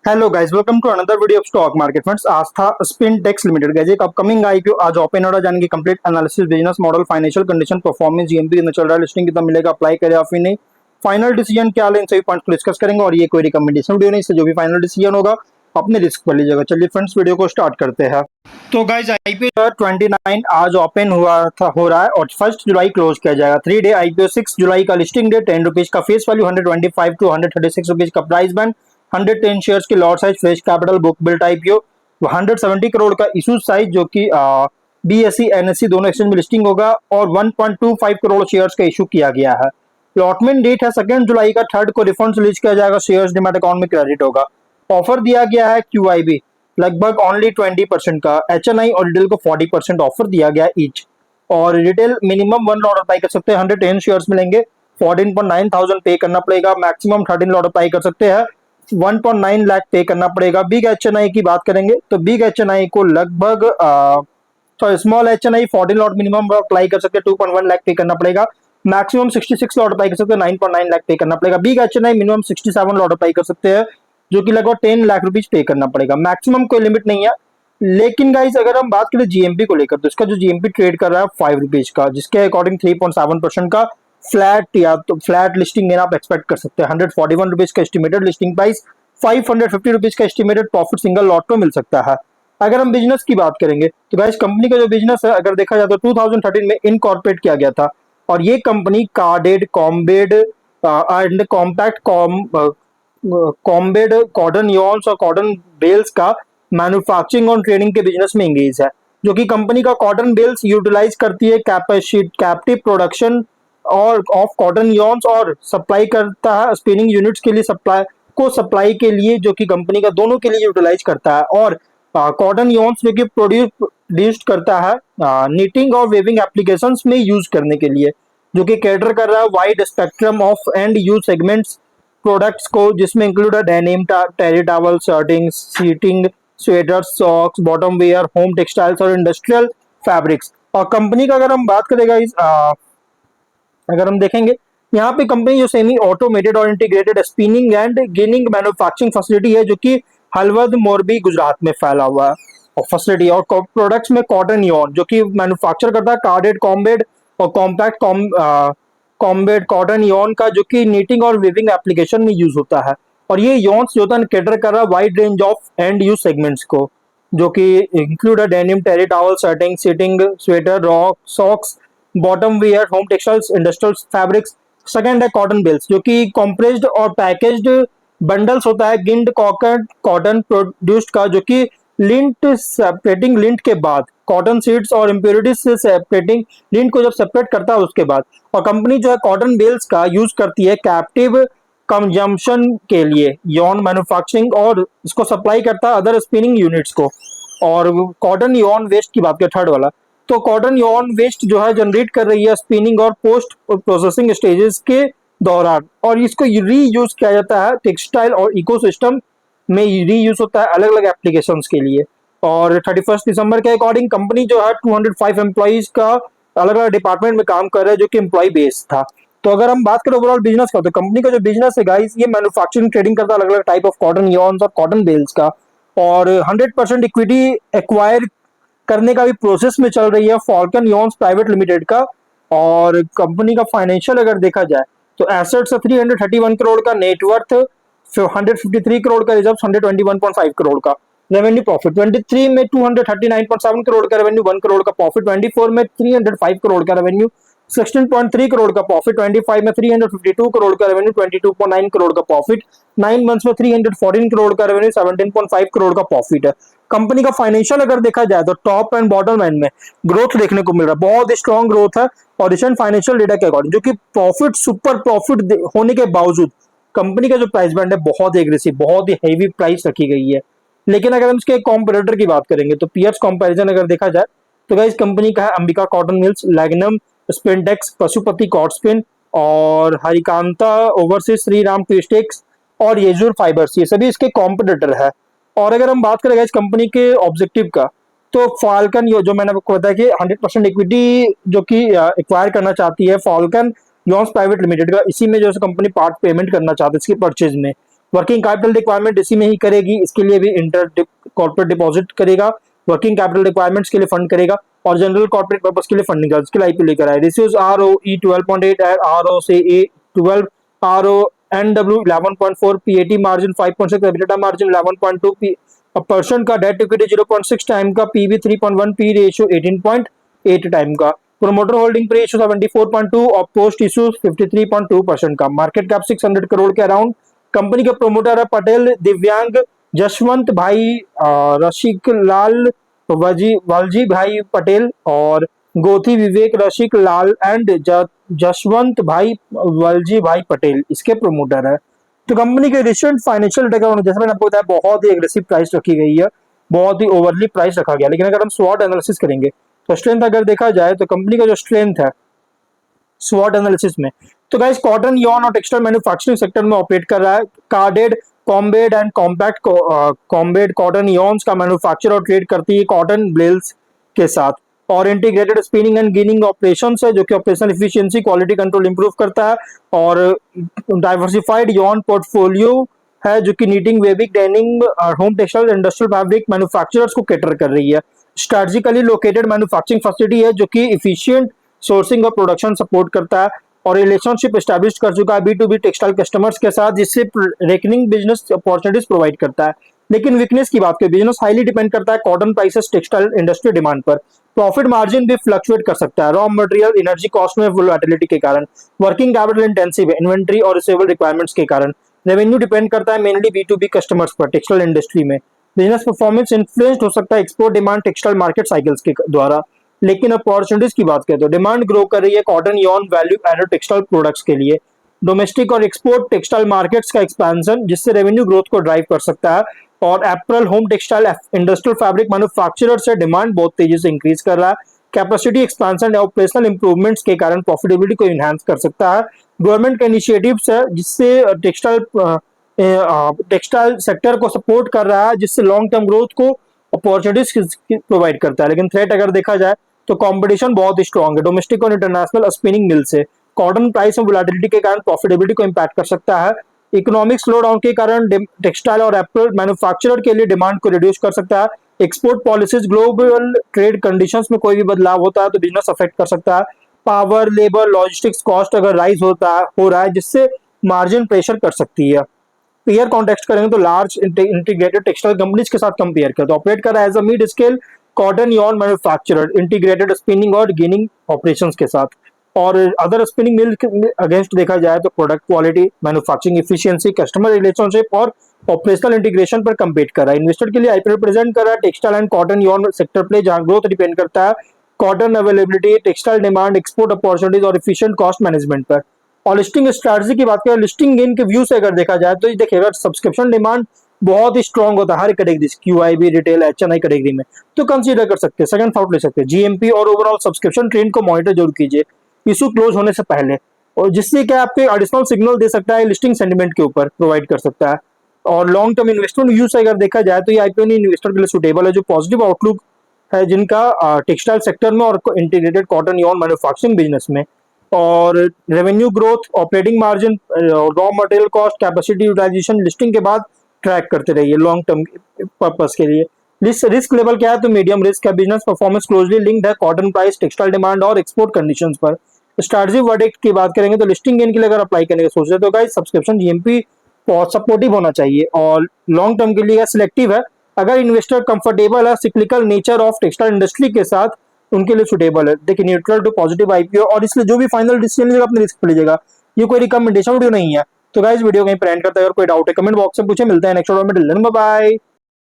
Hello guys, welcome to another video of stock market friends. Aastha Spintex Limited guys एक upcoming IPO आज open हो रहा है, जानेंगे complete analysis, business model, financial condition, performance, GMP कितना चल रहा है, लिस्टिंग कितना मिलेगा, अप्लाई करे या फिर नहीं, फाइनल डिसीजन क्या ले, इन सभी पॉइंट्स को डिस्कस करेंगे। और ये कोई रिकमेंडेशन वीडियो नहीं, इससे जो भी फाइनल डिसीजन होगा अपने रिस्क पर लीजिएगा। चलिए फ्रेंड्स, वीडियो को स्टार्ट करते हैं। तो गाइस आईपीओ 29 आज ओपन हो रहा है और 1 जुलाई क्लोज किया जाएगा। 3 डे आईपीओ 6 जुलाई का लिस्टिंग डेट, 10 रुपीज का फेस वैल्यू, 125 टू 136 रुपीज का प्राइस बैंड, 110 शेयर्स की lot size, fresh capital, book built IPO, 170 crore का इशू साइज जो कि बीएसई एनएससी दोनों एक्सचेंज में लिस्टिंग होगा और 1.25 करोड़ शेयर्स का इशू किया गया है। अलॉटमेंट डेट है 2 जुलाई का, 3 को रिफंड रिलीज किया जाएगा, शेयर्स डीमैट अकाउंट में क्रेडिट होगा। ऑफर दिया गया है क्यूआईबी लगभग ओनली 20% का, एचएनआई और रिटेल को 40% ऑफर दिया गया ईच। और रिटेल मिनिमम 1 लॉट अप्लाई कर सकते हैं, 110 शेयर्स मिलेंगे, 14.9 थाउजेंड पे करना पड़ेगा, मैक्सिमम 13 लॉट अप्लाई कर सकते हैं, 1.9 लाख पे करना पड़ेगा। बिग एचएनआई की बात करेंगे तो बिग एचएनआई को लगभग तो small HNI 14 lot minimum apply कर सकते हैं, 2.1 लाख पे करना पड़ेगा, मैक्सिमम 66 लॉट अप्लाई कर सकते हैं, 9.9 लाख पे करना पड़ेगा। Big HNI minimum 67 lot apply कर सकते हैं, जो कि लगभग 10 लाख रुपीज पे करना पड़ेगा, मैक्सिमम कोई लिमिट नहीं है। लेकिन गाइस अगर हम बात करें जीएमपी को लेकर, तो इसका जो जीएमपी ट्रेड कर रहा है 5 रुपीज का, जिसके अकॉर्डिंग 3.7% का फ्लैट या तो फ्लैट लिस्टिंग देना आप एक्सपेक्ट कर सकते हैं। 141 रुपीज का एस्टिमेटेड लिस्टिंग प्राइस, 550 रुपीज का एस्टिमेटेड प्रॉफिट सिंगल लॉट में मिल सकता है। अगर हम बिजनेस की बात करेंगे तो गाइस कंपनी का जो बिजनेस है अगर देखा जाए तो 2013 में इनकॉर्पोरेट किया गया था और ये company carded, combed and compact combed cotton yarns और कॉटन बेल्स का मैन्युफैक्चरिंग और ट्रेडिंग के बिजनेस में एंगेज है, जो कि कंपनी का कॉटन बेल्स यूटिलाइज करती है कैप्टिव प्रोडक्शन और ऑफ कॉटन यॉन्स और सप्लाई करता है स्पिनिंग यूनिट्स के लिए, सप्लाई के लिए, जो कि कंपनी का दोनों के लिए यूटिलाइज करता है। और कॉटन यॉन्स जो कि प्रोड्यूस्ड करता है नीटिंग और वेविंग एप्लीकेशंस में यूज करने के लिए, जो कि कैटर कर रहा है wide spectrum of end use segments products को, जिसमें इंक्लूड है denim, terry towel, shirting, seating, sweaters, socks, bottom wear, home textiles और इंडस्ट्रियल फैब्रिक्स। और कंपनी का अगर हम बात करेगा अगर हम देखेंगे यहाँ पे कंपनी जो सेमी ऑटोमेटेड और integrated spinning and ginning manufacturing facility है, जो कि हलवद, मोरबी, गुजरात में फैला हुआ है और फैसिलिटी। और प्रोडक्ट्स में कॉटन यॉन जो कि मैन्युफैक्चर करता है कार्डेड, कॉम्बेड और कॉम्पैक्ट कॉम्बेड कॉटन यॉन का, जो कि नीटिंग और वीविंग एप्लीकेशन में यूज होता है। और ये यॉन्स जो है कैटर कर रहा है wide range of end use segments को, जो कि इंक्लूड है denim, terry towel, shirting, seating, sweater, rock, socks, bottom wear, home textiles, industrial fabrics. Second है कॉटन बेल्स, जो कि कॉम्प्रेस्ड और पैकेज्ड बंडल्स होता है गिंड कॉटन प्रोड्यूस्ड का, जो कि लिंट सेपरेटिंग लिंट के बाद कॉटन सीड्स और इम्प्योरिटीज से सेपरेटिंग लिंट को जब सेपरेट करता है उसके बाद। और कंपनी जो है कॉटन बेल्स का यूज करती है कैप्टिव कंजम्पशन के लिए यॉन मैन्युफैक्चरिंग और इसको सप्लाई करता है अदर स्पिनिंग यूनिट्स को। और कॉटन यॉन वेस्ट की बात करें थर्ड वाला, तो कॉटन यॉन वेस्ट जो है जनरेट कर रही है स्पिनिंग और पोस्ट प्रोसेसिंग स्टेजेस के दौरान, और इसको रीयूज किया जाता है टेक्सटाइल और इकोसिस्टम में, रीयूज होता है अलग अलग एप्लीकेशंस के लिए। और 31 दिसंबर के अकॉर्डिंग कंपनी जो है 205 एम्प्लॉइज का अलग अलग डिपार्टमेंट में काम कर रहा है, जो कि एम्प्लॉय बेस था। तो अगर हम बात करें ओवरऑल बिजनेस का, तो कंपनी का जो बिजनेस है गाइस ये मैन्युफैक्चरिंग ट्रेडिंग करता है अलग अलग टाइप ऑफ कॉटन यॉन्स और कॉटन बेल्स का, और 100% इक्विटी एक्वायर करने का भी प्रोसेस में चल रही है फॉल्कन यॉन्स प्राइवेट लिमिटेड का। और कंपनी का फाइनेंशियल अगर देखा जाए तो एसेट्स 331 करोड़ का, नेटवर्थ 153 करोड़ का, रिजर्व 121.5 करोड़ का, रेवेन्यू प्रॉफिट 23 में 239.7 करोड़ का रेवेन्यू, 1 करोड़ का प्रॉफिट, 24 में 305 करोड़ का रेवेन्यू, 16.3 करोड़ का प्रॉफिट, 25 में 352 करोड़ का रेवेन्यू, 22.9 करोड़ का प्रॉफिट, 9 मंथ्स में 314 करोड़ का रेवेन्यू, 17.5 करोड़ का प्रॉफिट है। कंपनी का फाइनेंशियल अगर देखा जाए तो टॉप एंड बॉटम एंड में ग्रोथ देखने को मिल रहा है, बहुत स्ट्रॉन्ग ग्रोथ है। और रिसेंट फाइनेंशियल डेटा के अकॉर्डिंग जो कि प्रॉफिट सुपर प्रॉफिट होने के बावजूद कंपनी का जो प्राइस बैंड है बहुत ही एग्रेसिव, बहुत ही हेवी प्राइस रखी गई है। लेकिन अगर हम इसके कॉम्पिटिटर की बात करेंगे तो पीएस कंपैरिजन अगर देखा जाए तो गाइस कंपनी का है अंबिका कॉटन मिल्स, लैग्नम स्पिनटेक्स, पशुपति कॉटस्पिन और हरिकांता ओवरसीज, श्री राम ट्विस्टेक्स और येजूर फाइबर्स, ये सभी इसके कॉम्पिटिटर है। और अगर हम बात करें इस कंपनी के ऑब्जेक्टिव का, तो फाल्कन जो मैंने आपको बताया कि 100% इक्विटी जो कि एक्वायर करना चाहती है फॉल्कन यॉन्स प्राइवेट लिमिटेड का, इसी में जो है कंपनी पार्ट पेमेंट करना चाहती है इसकी परचेज में। वर्किंग कैपिटल रिक्वायरमेंट इसी में ही करेगी, इसके लिए भी इंटर कॉर्पोरेट डिपॉजिट करेगा, वर्किंग कैपिटल रिक्वायरमेंट्स के लिए फंड करेगा और जनरल कॉर्पोरेट पर्पस के लिए फंडिंग करेगा, इसके लिए आईपीओ लेकर आए। Ratios ROE 12.8, ROCE 12, RONW 11.4, PAT margin 5.6, EBITDA margin 11.2, percent का, डेट इक्विटी 0.6 टाइम का, PB 3.1, पी रेशियो 18.8 टाइम का, प्रोमोटर होल्डिंग पे रेशियो 74.2 और पोस्ट इशू 53.2% का, मार्केट कैप 600 करोड़ के अराउंड। कंपनी के प्रोमोटर है पटेल दिव्यांग जसवंत भाई रसिक लाल वालजी भाई पटेल और गोथी विवेक रसिक लाल एंड जसवंत भाई वालजी भाई पटेल इसके प्रोमोटर है। तो कंपनी के रिसेंट फाइनेंशियल डेटा जैसे मैंने आपको बताया बहुत ही एग्रेसिव प्राइस रखी गई है, बहुत ही ओवरली प्राइस रखा गया। लेकिन अगर हम स्वॉट एनालिसिस करेंगे तो स्ट्रेंथ अगर देखा जाए तो कंपनी का जो स्ट्रेंथ है स्वॉट एनालिसिस में, तो गाइस कॉटन यॉन और टेक्सटाइल मैन्युफैक्चरिंग सेक्टर में ऑपरेट कर रहा है। Carded combed and compact combed cotton यॉन्स का मैन्युफैक्चर और ट्रेड करती है कॉटन ब्लेल्स के साथ, और integrated spinning and ginning operations है जो कि operational efficiency quality control improve करता है, और डाइवर्सिफाइड यॉन पोर्टफोलियो है जो कि knitting weaving denim home textile industrial fabric manufacturers को कैटर कर रही है। स्ट्रेटेजिकली लोकेटेड मैन्युफैक्चरिंग फैसिलिटी है जो कि इफिशिएंट सोर्सिंग और प्रोडक्शन सपोर्ट करता है, और रिलेशनशिप एस्टैब्लिश कर चुका है B2B टेक्सटाइल कस्टमर्स के साथ, जिससे रेकनिंग बिजनेस अपॉर्चुनिटीज प्रोवाइड करता है। लेकिन वीकनेस की बात करें, बिजनेस हाईली डिपेंड करता है cotton prices textile industry demand पर। प्रॉफिट मार्जिन भी फ्लक्चुएट कर सकता है रॉ मटेरियल एनर्जी कॉस्ट में वोलेटिलिटी के कारण, वर्किंग कैपिटल इंटेंसिव है इन्वेंट्री और रिसीवेबल रिक्वायरमेंट्स के कारण। रेवेन्यू डिपेंड करता है मेनली B2B कस्टमर्स पर टेक्सटाइल इंडस्ट्री में। बिजनेस परफॉर्मेंस इन्फ्लुएंस्ड हो सकता है export demand textile market cycles के द्वारा। लेकिन अपॉर्चुनिटीज की बात करें तो डिमांड ग्रो कर रही है cotton yarn value added textile products के लिए। डोमेस्टिक और एक्सपोर्ट टेक्सटाइल मार्केट्स का एक्सपेंशन जिससे रेवेन्यू ग्रोथ को ड्राइव कर सकता है, और apparel home textile industrial fabric manufacturer से डिमांड बहुत तेजी से इंक्रीज कर रहा है। कैपेसिटी एक्सपेंशन या ऑपरेशनल इंप्रूवमेंट्स के कारण प्रॉफिटेबिलिटी को इनहांस कर सकता है। गवर्नमेंट के इनिशिएटिव्स है जिससे टेक्सटाइल सेक्टर को सपोर्ट कर रहा है, जिससे लॉन्ग टर्म ग्रोथ को अपॉर्चुनिटीज प्रोवाइड करता है। लेकिन थ्रेट अगर देखा जाए तो कंपटीशन बहुत ही स्ट्रांग है डोमेस्टिक और इंटरनेशनल स्पिनिंग मिल से। कॉटन प्राइस में वोलेटिलिटी के कारण प्रॉफिटेबिलिटी को इंपैक्ट कर सकता है। इकोनॉमिक स्लो डाउन के कारण टेक्सटाइल और एप्पल मैन्युफैक्चरर के लिए डिमांड को रिड्यूस कर सकता है। Export policies global trade conditions में कोई भी बदलाव होता है तो बिजनेस अफेक्ट कर सकता है। पावर लेबर लॉजिस्टिक्स कॉस्ट अगर राइज हो रहा है जिससे मार्जिन प्रेशर कर सकती है। पेयर कॉन्टेक्स्ट करेंगे तो लार्ज इंटीग्रेटेड टेक्सटाइल कंपनीज के साथ कंपेयर करते हैं, ऑपरेट कर रहा है as a mid scale cotton yarn manufacturer integrated spinning और गिनिंग ऑपरेशंस के साथ। और अदर स्पिनिंग मिल अगेंस्ट देखा जाए तो product quality manufacturing efficiency customer relationship और ऑपरेशनल इंटीग्रेशन पर कम्पीट कर रहा है। इन्वेस्टर के लिए आईपीओ प्रेजेंट कर रहा है textile and cotton Yon sector play जहां ग्रोथ डिपेंड करता है cotton availability textile demand export opportunities और एफिशिएंट कॉस्ट मैनेजमेंट पर। और लिस्टिंग स्ट्रैटेजी की बात करें लिस्टिंग गेन के व्यू से अगर देखा जाए तो देखिएगा सब्सक्रिप्शन डिमांड बहुत ही स्ट्रांग होता है हर category QIB retail HNI category में, तो कंसीडर कर सकते हैं सेकंड थॉट ले सकते हैं। GMP और ओवरऑल सब्सक्रिप्शन ट्रेंड को मॉनिटर जरूर कीजिए इशू क्लोज होने से पहले, और जिससे क्या आपको एडिशनल सिग्नल दे सकता है लिस्टिंग सेंटिमेंट के ऊपर प्रोवाइड कर सकता है। और लॉन्ग टर्म इन्वेस्टमेंट व्यू से अगर देखा जाए तो ये आईपीओ इन्वेस्टर के लिए सुटेबल है जो पॉजिटिव आउटलुक है जिनका टेक्सटाइल सेक्टर में और integrated cotton yarn manufacturing business में। और revenue growth operating margin raw material cost capacity utilisation listing के बाद ट्रैक करते रहिए लॉन्ग टर्म पर्पस के लिए। रिस्क लेवल क्या है तो मीडियम रिस्क है, बिजनेस परफॉर्मेंस क्लोजली लिंक्ड है कॉटन प्राइस टेक्सटाइल डिमांड और एक्सपोर्ट कंडीशंस पर। स्ट्रैटेजी वर्डिक्ट की बात करेंगे तो लिस्टिंग गेन के लिए अगर अप्लाई करने का सोच रहे तो गाइस सब्सक्रिप्शन GMP सपोर्टिव होना चाहिए, और लॉन्ग टर्म के लिए सिलेक्टिव है। अगर इन्वेस्टर कंफर्टेबल है cyclical nature of textile industry के साथ उनके लिए सुटेबल है। देखिए न्यूट्रल टू पॉजिटिव आईपीओ, और इसलिए जो भी फाइनल डिसीजन लीजिएगा अपने रिस्क पे लीजिएगा, ये कोई रिकमेंडेशन वीडियो नहीं है। तो गाइस वीडियो कहीं पर एंड करते हैं, अगर कोई डाउट है कमेंट बॉक्स में पूछे। मिलते हैं नेक्स्ट वीडियो में, बाय बाय।